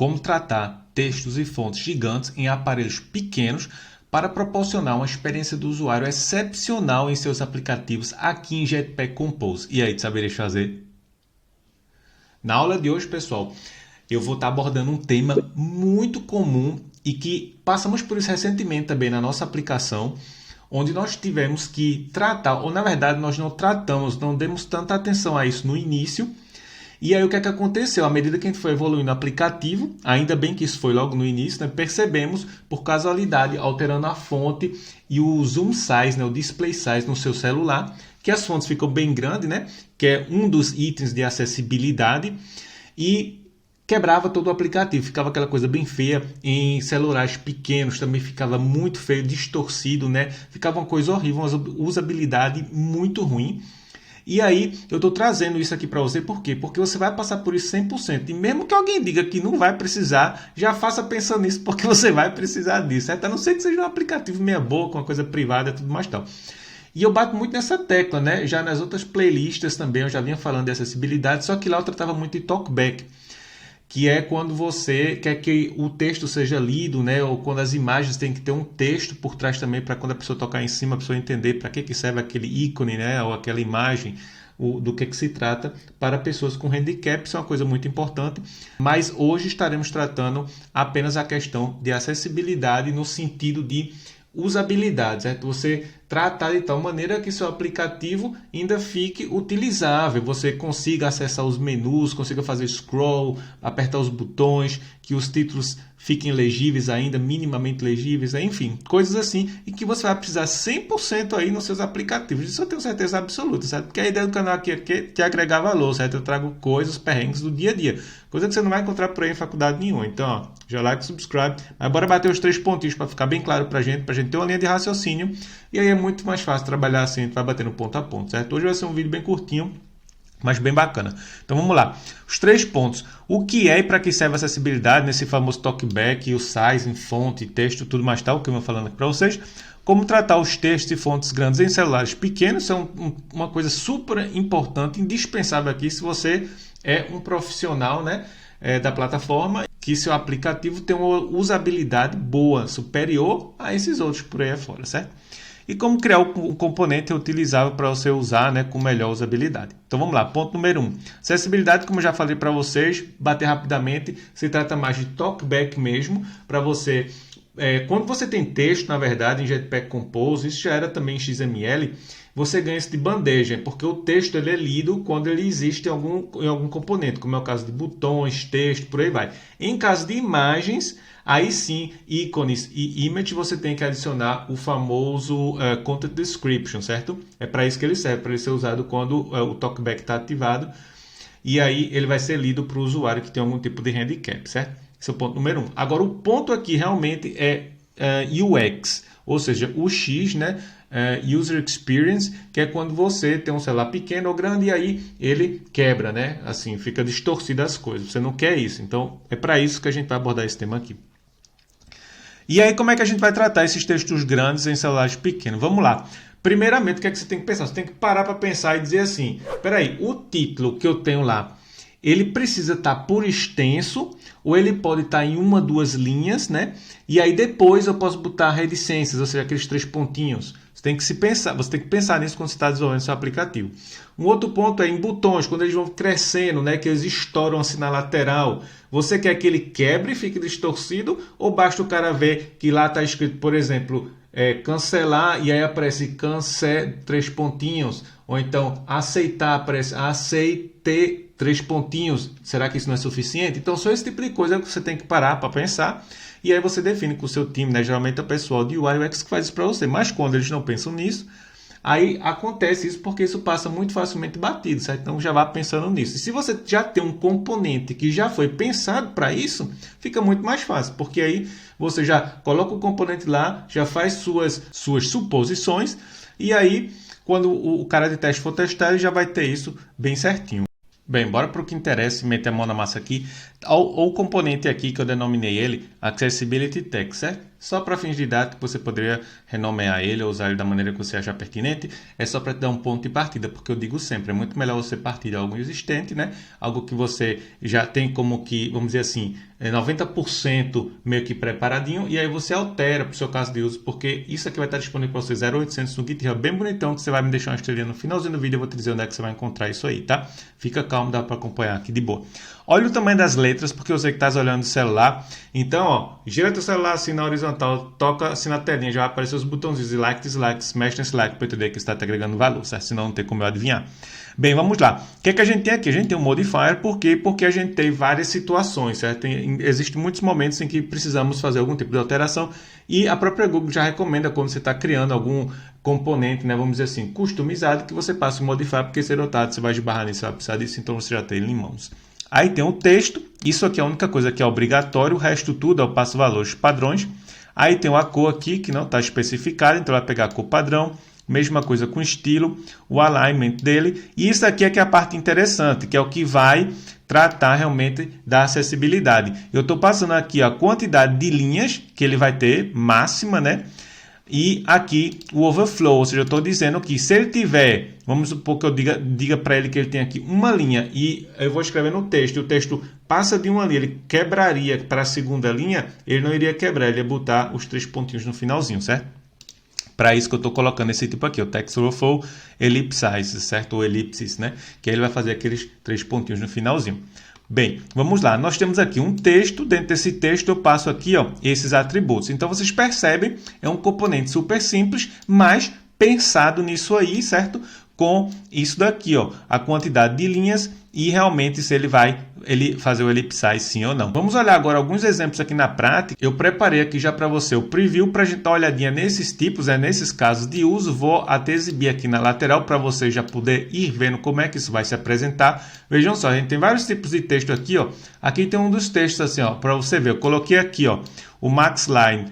como tratar textos e fontes gigantes em aparelhos pequenos para proporcionar uma experiência do usuário excepcional em seus aplicativos aqui em Jetpack Compose. E aí, tu saberes fazer? Na aula de hoje, pessoal, eu vou estar abordando um tema muito comum e que passamos por isso recentemente também na nossa aplicação, onde nós tivemos que tratar, ou na verdade nós não tratamos, não demos tanta atenção a isso no início. E aí o que é que aconteceu? À medida que a gente foi evoluindo o aplicativo, ainda bem que isso foi logo no início, né, percebemos por casualidade, alterando a fonte e o zoom size, né, o display size no seu celular, que as fontes ficam bem grandes, né, que é um dos itens de acessibilidade, e quebrava todo o aplicativo, ficava aquela coisa bem feia em celulares pequenos, também ficava muito feio, distorcido, né, ficava uma coisa horrível, uma usabilidade muito ruim. E aí, eu estou trazendo isso aqui para você, por quê? Porque você vai passar por isso 100%. E mesmo que alguém diga que não vai precisar, já faça pensando nisso, porque você vai precisar disso, certo? A não ser que seja um aplicativo meia boca, uma coisa privada e tudo mais tal. E eu bato muito nessa tecla, né? Já nas outras playlists também, eu já vinha falando de acessibilidade, só que lá eu tratava muito de talkback, que é quando você quer que o texto seja lido, né? Ou quando as imagens têm que ter um texto por trás também, para quando a pessoa tocar em cima, a pessoa entender para que serve aquele ícone, né? Ou aquela imagem, do que se trata para pessoas com handicap. Isso é uma coisa muito importante. Mas hoje estaremos tratando apenas a questão de acessibilidade no sentido de usabilidade, certo? Você tratar de tal maneira que seu aplicativo ainda fique utilizável, você consiga acessar os menus, consiga fazer scroll, apertar os botões, que os títulos fiquem legíveis ainda, minimamente legíveis, enfim, coisas assim, e que você vai precisar 100% aí nos seus aplicativos. Isso eu tenho certeza absoluta, certo? Porque a ideia do canal aqui é que agregar valor, certo? Eu trago coisas, perrengues do dia a dia, coisa que você não vai encontrar por aí em faculdade nenhuma. Então, ó, já like, subscribe, mas bora bater os 3 pontinhos para ficar bem claro pra gente ter uma linha de raciocínio, e aí é muito mais fácil trabalhar assim, a gente vai batendo ponto a ponto, certo? Hoje vai ser um vídeo bem curtinho, mas bem bacana. Então vamos lá. Os 3 pontos. O que é e para que serve a acessibilidade nesse famoso talkback, o size, fonte, texto, tudo mais tal, que eu vou falando aqui para vocês. Como tratar os textos e fontes grandes em celulares pequenos. Isso é uma coisa super importante, indispensável aqui se você é um profissional, né, da plataforma, que seu aplicativo tem uma usabilidade boa, superior a esses outros por aí afora, certo? E como criar um componente utilizável para você usar, né, com melhor usabilidade. Então vamos lá, ponto número 1. Acessibilidade, como eu já falei para vocês, bater rapidamente, se trata mais de talkback mesmo, para você... quando você tem texto, na verdade, em Jetpack Compose, isso já era também em XML, você ganha isso de bandeja, porque o texto ele é lido quando ele existe em algum componente, como é o caso de botões, texto, por aí vai. Em caso de imagens, aí sim, ícones e image, você tem que adicionar o famoso Content Description, certo? É para isso que ele serve, para ele ser usado quando o talkback está ativado, e aí ele vai ser lido para o usuário que tem algum tipo de handicap, certo? Esse é o ponto número 1. Agora, o ponto aqui realmente é UX, ou seja, o X, né? User Experience, que é quando você tem um celular pequeno ou grande e aí ele quebra, né? Assim, fica distorcido as coisas. Você não quer isso. Então, é para isso que a gente vai abordar esse tema aqui. E aí, como é que a gente vai tratar esses textos grandes em celulares pequenos? Vamos lá. Primeiramente, o que é que você tem que pensar? Você tem que parar para pensar e dizer assim, peraí, o título que eu tenho lá, ele precisa estar por extenso ou ele pode estar em 1, 2 linhas, né? E aí depois eu posso botar reticências, ou seja, aqueles 3 pontinhos. Você tem que pensar nisso quando você está desenvolvendo seu aplicativo. Um outro ponto é em botões, quando eles vão crescendo, né, que eles estouram assim na lateral. Você quer que ele quebre e fique distorcido ou basta o cara ver que lá está escrito, por exemplo, cancelar e aí aparece cancel 3 pontinhos, ou então aceitar, aparece aceite 3 pontinhos. Será que isso não é suficiente? Então, só esse tipo de coisa que você tem que parar para pensar. E aí você define com o seu time, né? Geralmente é o pessoal de UI UX que faz isso para você. Mas quando eles não pensam nisso, aí acontece isso porque isso passa muito facilmente batido, certo? Então já vá pensando nisso. E se você já tem um componente que já foi pensado para isso, fica muito mais fácil. Porque aí você já coloca o componente lá, já faz suas suposições. E aí, quando o cara de teste for testar, ele já vai ter isso bem certinho. Bem, bora para o que interessa e meter a mão na massa aqui. O componente aqui que eu denominei ele Accessibility Text, certo? só para fins didáticos, você poderia renomear ele ou usar ele da maneira que você achar pertinente, é só para te dar um ponto de partida, porque eu digo sempre, é muito melhor você partir de algo existente, né? Algo que você já tem como que, vamos dizer assim, 90% meio que preparadinho, e aí você altera para o seu caso de uso, porque isso aqui vai estar disponível para você 0800 no GitHub, bem bonitão, que você vai me deixar uma estrelinha no finalzinho do vídeo, eu vou te dizer onde é que você vai encontrar isso aí, tá? Fica calmo, dá para acompanhar aqui de boa. Olha o tamanho das letras, porque eu sei que estás olhando o celular. Então, ó, gira teu celular assim na horizontal, toca assim na telinha, já vai aparecer os botãozinhos de like, dislike, smash nesse like para eu entender que está te agregando valor, certo? Senão não tem como eu adivinhar. Bem, vamos lá. O que é que a gente tem aqui? A gente tem um modifier, por quê? Porque a gente tem várias situações, certo? Existem muitos momentos em que precisamos fazer algum tipo de alteração e a própria Google já recomenda quando você está criando algum componente, né, vamos dizer assim, customizado, que você passe o modifier, porque se notado, você vai esbarrar nisso, você vai precisar disso, então você já tem ele em mãos. Aí tem o texto, isso aqui é a única coisa que é obrigatório, o resto tudo eu passo valores padrões. Aí tem a cor aqui, que não está especificada, então vai pegar a cor padrão. Mesma coisa com estilo, o alignment dele. E isso aqui é que é a parte interessante, que é o que vai tratar realmente da acessibilidade. Eu estou passando aqui a quantidade de linhas que ele vai ter, máxima, né? E aqui o overflow, ou seja, eu estou dizendo que se ele tiver, vamos supor que eu diga para ele que ele tem aqui uma linha e eu vou escrever no texto, e o texto passa de uma linha, ele quebraria para a segunda linha, ele não iria quebrar, ele ia botar os 3 pontinhos no finalzinho, certo? Para isso que eu estou colocando esse tipo aqui, o text overflow ellipses, certo? Ou elipses, né? Que aí ele vai fazer aqueles 3 pontinhos no finalzinho. Bem, vamos lá. Nós temos aqui um texto. Dentro desse texto eu passo aqui, ó, esses atributos. Então vocês percebem, é um componente super simples, mas pensado nisso aí, certo? Com isso daqui, ó, a quantidade de linhas e realmente se ele vai fazer o ellipsize sim ou não. Vamos olhar agora alguns exemplos aqui na prática. Eu preparei aqui já para você o preview para a gente dar uma olhadinha nesses tipos, nesses casos de uso. Vou até exibir aqui na lateral para você já poder ir vendo como é que isso vai se apresentar. Vejam só, a gente tem vários tipos de texto aqui, ó. Aqui tem um dos textos assim, ó, para você ver. Eu coloquei aqui, ó, o maxline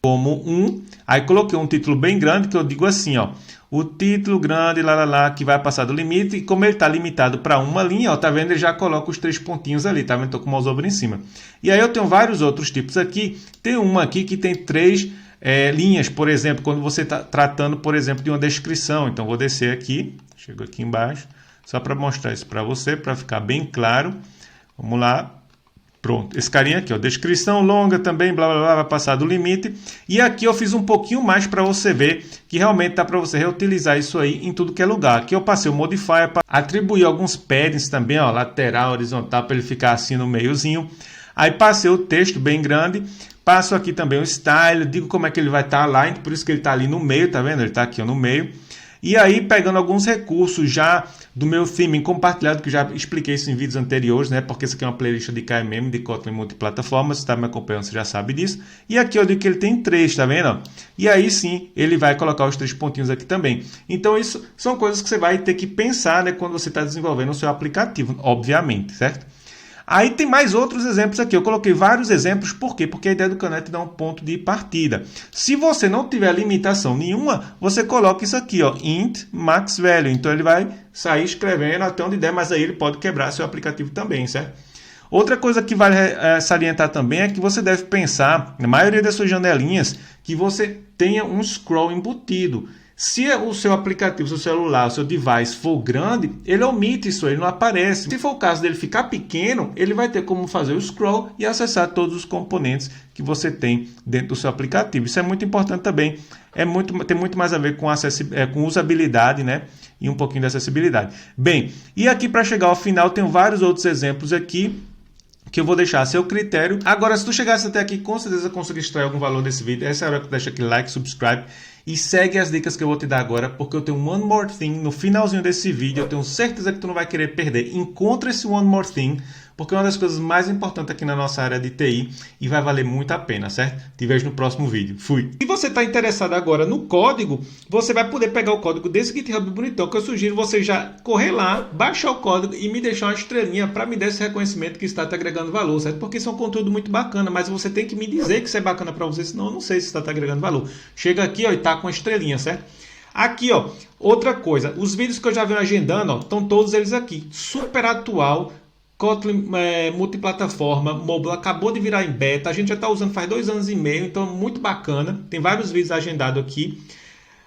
como 1. Aí coloquei um título bem grande que eu digo assim, ó. O título grande, que vai passar do limite, e como ele está limitado para uma linha, ó, tá vendo? Ele já coloca os 3 pontinhos ali, tá vendo? Estou com o mouse over em cima. E aí eu tenho vários outros tipos aqui. Tem uma aqui que tem 3 linhas, por exemplo, quando você está tratando, por exemplo, de uma descrição. Então, vou descer aqui, chego aqui embaixo, só para mostrar isso para você, para ficar bem claro. Vamos lá. Pronto, esse carinha aqui, ó, descrição longa também, blá, blá, blá, vai passar do limite. E aqui eu fiz um pouquinho mais para você ver que realmente dá para você reutilizar isso aí em tudo que é lugar. Aqui eu passei o modifier para atribuir alguns paddings também, ó, lateral, horizontal, para ele ficar assim no meiozinho. Aí passei o texto bem grande, passo aqui também o style, digo como é que ele vai estar aligned, por isso que ele está ali no meio, tá vendo? Ele está aqui ó, no meio. E aí, pegando alguns recursos já do meu theming compartilhado, que já expliquei isso em vídeos anteriores, né? Porque isso aqui é uma playlist de KMM, de Kotlin multiplataformas, você está me acompanhando, você já sabe disso. E aqui eu digo que ele tem 3, tá vendo? E aí sim, ele vai colocar os 3 pontinhos aqui também. Então, isso são coisas que você vai ter que pensar, né? Quando você está desenvolvendo o seu aplicativo, obviamente, certo? Aí tem mais outros exemplos aqui. Eu coloquei vários exemplos. Por quê? Porque a ideia do Canete dá um ponto de partida. Se você não tiver limitação nenhuma, você coloca isso aqui, ó, int max value. Então ele vai sair escrevendo até onde der, mas aí ele pode quebrar seu aplicativo também, certo? Outra coisa que vale salientar também é que você deve pensar, na maioria das suas janelinhas, que você tenha um scroll embutido. Se o seu aplicativo, seu celular, o seu device for grande, ele omite isso, ele não aparece. Se for o caso dele ficar pequeno, ele vai ter como fazer o scroll e acessar todos os componentes que você tem dentro do seu aplicativo. Isso é muito importante também. Tem muito mais a ver com usabilidade, né? E um pouquinho de acessibilidade. Bem, e aqui para chegar ao final, tem vários outros exemplos aqui que eu vou deixar a seu critério. Agora, se tu chegasse até aqui, com certeza conseguir extrair algum valor desse vídeo. Essa é a hora que tu deixa aquele like, subscribe e segue as dicas que eu vou te dar agora, porque eu tenho um One More Thing no finalzinho desse vídeo. Eu tenho certeza que tu não vai querer perder. Encontra esse One More Thing, porque é uma das coisas mais importantes aqui na nossa área de TI e vai valer muito a pena, certo? Te vejo no próximo vídeo. Fui! Se você está interessado agora no código, você vai poder pegar o código desse GitHub bonitão, que eu sugiro você já correr lá, baixar o código e me deixar uma estrelinha para me dar esse reconhecimento que está te agregando valor, certo? Porque isso é um conteúdo muito bacana, mas você tem que me dizer que isso é bacana para você, senão eu não sei se está te agregando valor. Chega aqui, ó, e tá com a estrelinha, certo? Aqui, ó, outra coisa, os vídeos que eu já venho agendando, ó, estão todos eles aqui, super atual, Kotlin multiplataforma, mobile, acabou de virar em beta, a gente já está usando faz 2 anos e meio, então muito bacana, tem vários vídeos agendados aqui.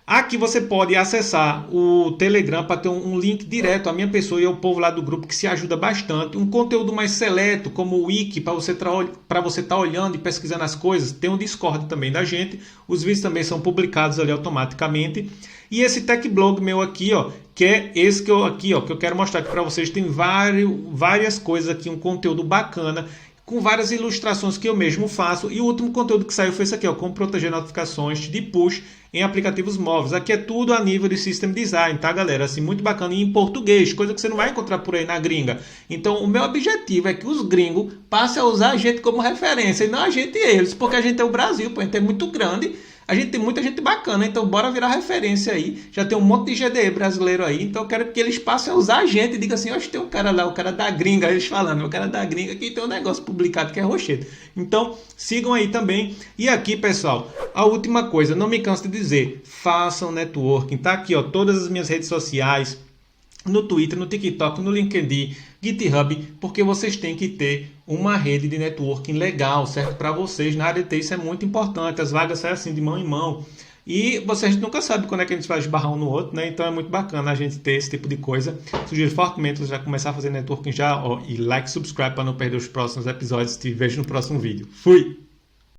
Aqui você pode acessar o Telegram para ter um link direto à minha pessoa e ao povo lá do grupo que se ajuda bastante. Um conteúdo mais seleto, como o Wiki, para você estar olhando e pesquisando as coisas. Tem o Discord também da gente. Os vídeos também são publicados ali automaticamente. E esse Tech Blog meu aqui, ó, que é esse que eu quero mostrar aqui para vocês. Tem várias coisas aqui, um conteúdo bacana, com várias ilustrações que eu mesmo faço. E o último conteúdo que saiu foi esse aqui, ó, como proteger notificações de push em aplicativos móveis. Aqui é tudo a nível de System Design, tá, galera? Assim, muito bacana e em português, coisa que você não vai encontrar por aí na gringa. Então, o meu objetivo é que os gringos passem a usar a gente como referência e não a gente eles, porque a gente é o Brasil, pô, a gente é muito grande. A gente tem muita gente bacana, então bora virar referência aí. Já tem um monte de GDE brasileiro aí, então eu quero que eles passem a usar a gente e digam assim, hoje tem um cara lá, o cara da gringa, eles falando, o cara da gringa que tem um negócio publicado que é rochedo. Então, sigam aí também. E aqui, pessoal, a última coisa, não me canso de dizer, façam networking. Tá aqui, ó, todas as minhas redes sociais, no Twitter, no TikTok, no LinkedIn, GitHub, porque vocês têm que ter uma rede de networking legal, certo? Para vocês, na área de TI, isso é muito importante. As vagas saem assim de mão em mão. E vocês nunca sabem quando é que a gente vai esbarrar um no outro, né? Então é muito bacana a gente ter esse tipo de coisa. Sugiro fortemente já começar a fazer networking já, ó, e like, subscribe para não perder os próximos episódios. Te vejo no próximo vídeo. Fui!